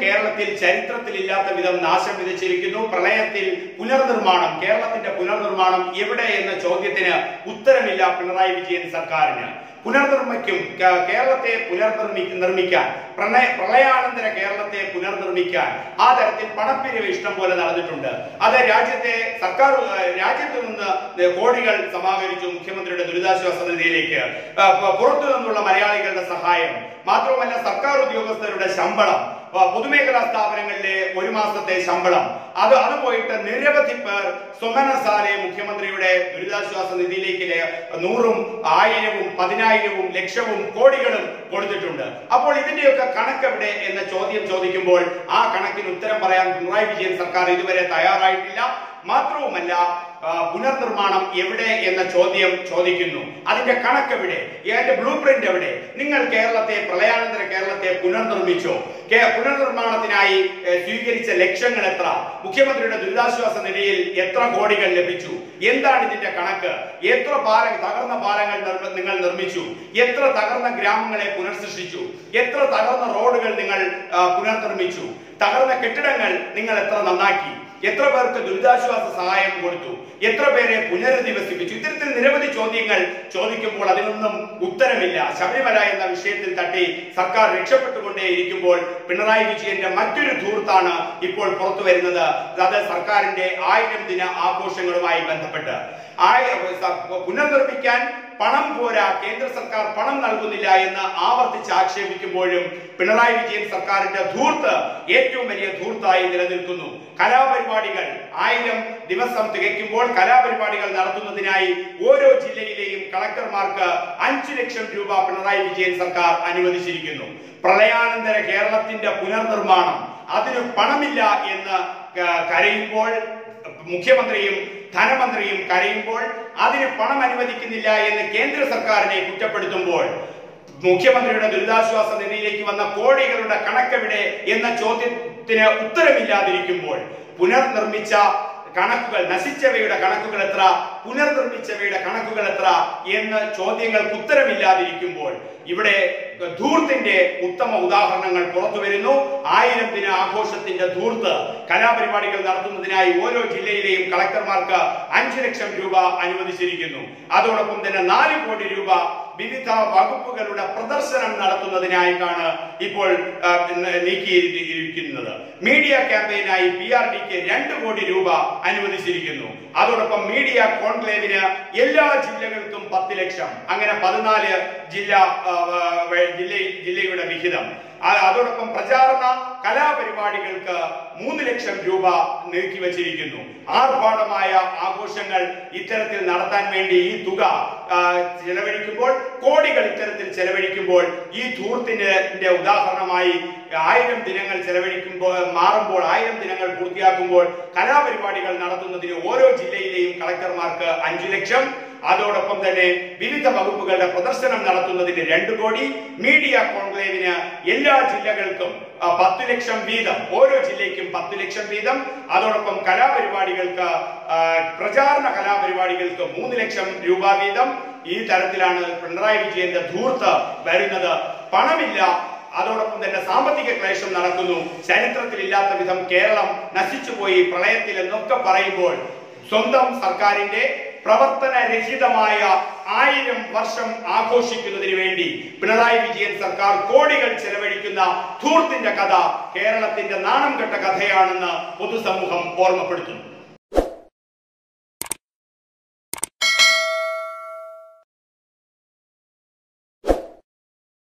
കേരളത്തിൽ ചരിത്രത്തിൽ ഇല്ലാത്ത വിധം നാശം വിതച്ചിരിക്കുന്നു. പ്രളയത്തിൽ പുനർനിർമ്മാണം, കേരളത്തിന്റെ പുനർനിർമ്മാണം എവിടെ എന്ന ചോദ്യത്തിന് ഉത്തരമില്ല പിണറായി വിജയൻ സർക്കാരിന്. പുനർനിർമ്മിക്കും കേരളത്തെ നിർമ്മിക്കാൻ, പ്രളയാനന്തര കേരളത്തെ പുനർനിർമ്മിക്കാൻ ആ തരത്തിൽ പണപ്പിരിവ് ഇഷ്ടം പോലെ നടന്നിട്ടുണ്ട്. അത് രാജ്യത്തു നിന്ന് കോടികൾ സമാഹരിച്ചു മുഖ്യമന്ത്രിയുടെ ദുരിതാശ്വാസ നിധിയിലേക്ക്. പുറത്തു നിന്നുള്ള മലയാളികളുടെ സഹായം മാത്രവുമല്ല, സർക്കാർ ഉദ്യോഗസ്ഥരുടെ ശമ്പളം, പൊതുമേഖലാ സ്ഥാപനങ്ങളിലെ ഒരു മാസത്തെ ശമ്പളം, അത് പോയിട്ട് നിരവധി പേർ സ്വമനസാലെ മുഖ്യമന്ത്രിയുടെ ദുരിതാശ്വാസ നിധിയിലേക്ക് 100ഉം 1000ഉം 10,000ഉം ലക്ഷവും കോടികളും കൊടുത്തിട്ടുണ്ട്. അപ്പോൾ ഇതിന്റെയൊക്കെ കണക്കെവിടെ എന്ന ചോദ്യം ചോദിക്കുമ്പോൾ ആ കണക്കിന് ഉത്തരം പറയാൻ പിണറായി വിജയൻ സർക്കാർ ഇതുവരെ തയ്യാറായിട്ടില്ല. മാത്രവുമല്ല, പുനർനിർമ്മാണം എവിടെ എന്ന ചോദ്യം ചോദിക്കുന്നു. അതിന്റെ കണക്കെവിടെ? അതിന്റെ ബ്ലൂ പ്രിന്റ് എവിടെ? നിങ്ങൾ പ്രളയാനന്തര കേരളത്തെ പുനർനിർമ്മിച്ചോ? പുനർനിർമ്മാണത്തിനായി സ്വീകരിച്ച ലക്ഷ്യങ്ങൾ എത്ര? മുഖ്യമന്ത്രിയുടെ ദുരിതാശ്വാസ നിധിയിൽ എത്ര കോടികൾ ലഭിച്ചു? എന്താണ് ഇതിന്റെ കണക്ക്? എത്ര തകർന്ന പാലങ്ങൾ നിങ്ങൾ നിർമ്മിച്ചു? എത്ര തകർന്ന ഗ്രാമങ്ങളെ പുനർസൃഷ്ടിച്ചു? എത്ര തകർന്ന റോഡുകൾ നിങ്ങൾ പുനർനിർമ്മിച്ചു? തകർന്ന കെട്ടിടങ്ങൾ നിങ്ങൾ എത്ര നന്നാക്കി? എത്ര പേർക്ക് ദുരിതാശ്വാസ സഹായം കൊടുത്തു? എത്ര പേരെ പുനരധിവസിപ്പിച്ചു? ഇത്തരത്തിൽ നിരവധി ചോദ്യങ്ങൾ ചോദിക്കുമ്പോൾ അതിനൊന്നും ഉത്തരമില്ല. ശബരിമല എന്ന വിഷയത്തിൽ തട്ടി സർക്കാർ രക്ഷപ്പെട്ടുകൊണ്ടേയിരിക്കുമ്പോൾ പിണറായി വിജയന്റെ മറ്റൊരു ധൂർത്താണ് ഇപ്പോൾ പുറത്തു വരുന്നത്. അത് സർക്കാരിന്റെ 1000 ദിന ആഘോഷങ്ങളുമായി ബന്ധപ്പെട്ട്. പുനർനിർമ്മിക്കാൻ പണം പോരാ, കേന്ദ്ര സർക്കാർ പണം നൽകുന്നില്ല എന്ന് ആവർത്തിച്ച് ആക്ഷേപിക്കുമ്പോഴും പിണറായി വിജയൻ സർക്കാരിന്റെ ധൂർത്ത് ഏറ്റവും വലിയ ധൂർത്തായി നിലനിൽക്കുന്നു. കലാപരിപാടികൾ 1000 ദിവസം തികയ്ക്കുമ്പോൾ കലാപരിപാടികൾ നടത്തുന്നതിനായി ഓരോ ജില്ലയിലെയും കളക്ടർമാർക്ക് 5 ലക്ഷം രൂപ പിണറായി വിജയൻ സർക്കാർ അനുവദിച്ചിരിക്കുന്നു. പ്രളയാനന്തര കേരളത്തിന്റെ പുനർനിർമ്മാണം, അതിന് പണമില്ല എന്ന് കരയുമ്പോൾ, മുഖ്യമന്ത്രിയും ധനമന്ത്രിയും കരയുമ്പോൾ, അതിന് പണം അനുവദിക്കുന്നില്ല എന്ന് കേന്ദ്ര സർക്കാരിനെ കുറ്റപ്പെടുത്തുമ്പോൾ, മുഖ്യമന്ത്രിയുടെ ദുരിതാശ്വാസ നിധിയിലേക്ക് വന്ന കോടികളുടെ കണക്കെവിടെ എന്ന ചോദ്യത്തിന് ഉത്തരമില്ലാതിരിക്കുമ്പോൾ, പുനർനിർമ്മിച്ച കണക്കുകൾ, നശിച്ചവയുടെ കണക്കുകൾ എത്ര, പുനർനിർമ്മിച്ചവയുടെ കണക്കുകൾ എത്ര എന്ന ചോദ്യങ്ങൾക്ക് ഉത്തരമില്ലാതിരിക്കുമ്പോൾ ഇവിടെ ധൂർത്തിന്റെ ഉത്തമ ഉദാഹരണങ്ങൾ പുറത്തു വരുന്നു. 1000 ദിന ആഘോഷത്തിന്റെ ധൂർത്ത്. കലാപരിപാടികൾ നടത്തുന്നതിനായി ഓരോ ജില്ലയിലെയും കളക്ടർമാർക്ക് 5 ലക്ഷം രൂപ അനുവദിച്ചിരിക്കുന്നു. അതോടൊപ്പം തന്നെ 4 കോടി രൂപ വിവിധ വകുപ്പുകളുടെ പ്രദർശനം നടത്തുന്നതിനായിട്ടാണ് ഇപ്പോൾ നീക്കിയിരിക്കുന്നത്. മീഡിയ ക്യാമ്പയിനായി PRDക്ക് 2 കോടി രൂപ അനുവദിച്ചിരിക്കുന്നു. അതോടൊപ്പം മീഡിയ കോൺക്ലേവിന് എല്ലാ ജില്ലകൾക്കും 10 ലക്ഷം, അങ്ങനെ 14 ജില്ലയുടെ വിഹിതം. അതോടൊപ്പം പ്രചാരണ കലാപരിപാടികൾക്ക് 3 ലക്ഷം രൂപ നീക്കിവച്ചിരിക്കുന്നു. ആർഭാടമായ ആഘോഷങ്ങൾ ഇത്തരത്തിൽ നടത്താൻ വേണ്ടി ഈ തുക ചെലവഴിക്കുമ്പോൾ, കോടികൾ ഇത്തരത്തിൽ ചെലവഴിക്കുമ്പോൾ, ഈ ധൂർത്തിന്റെ ഉദാഹരണമായി 1000 ദിനങ്ങൾ മാറുമ്പോൾ 1000 ദിനങ്ങൾ പൂർത്തിയാക്കുമ്പോൾ കലാപരിപാടികൾ നടത്തുന്നതിന് ഓരോ ജില്ലയിലെയും കളക്ടർമാർക്ക് 5 ലക്ഷം, അതോടൊപ്പം തന്നെ വിവിധ വകുപ്പുകളുടെ പ്രദർശനം നടത്തുന്നതിന് 2 കോടി, മീഡിയ കോൺക്ലേവിന് എല്ലാ ജില്ലകൾക്കും 10 ലക്ഷം വീതം, ഓരോ ജില്ലയ്ക്കും 10 ലക്ഷം വീതം, അതോടൊപ്പം കലാപരിപാടികൾക്ക്, പ്രചാരണ കലാപരിപാടികൾക്ക് 3 ലക്ഷം രൂപ വീതം. ഈ തരത്തിലാണ് പിണറായി വിജയന്റെ ധൂർത്ത് വരുന്നത്. പണമില്ല, അതോടൊപ്പം തന്നെ സാമ്പത്തിക ക്ലേശം നടക്കുന്നു. ചരിത്രത്തിൽ ഇല്ലാത്ത വിധം കേരളം നശിച്ചുപോയി പ്രളയത്തിൽ എന്നൊക്കെ പറയുമ്പോൾ സ്വന്തം സർക്കാരിന്റെ പ്രവർത്തനരഹിതമായ 1000 വർഷം ആഘോഷിക്കുന്നതിന് വേണ്ടി പിണറായി വിജയൻ സർക്കാർ കോടികൾ ചെലവഴിക്കുന്ന ധൂർത്തിന്റെ കഥ കേരളത്തിന്റെ നാണം കെട്ട കഥയാണെന്ന് പൊതുസമൂഹം ഓർമ്മപ്പെടുത്തുന്നു.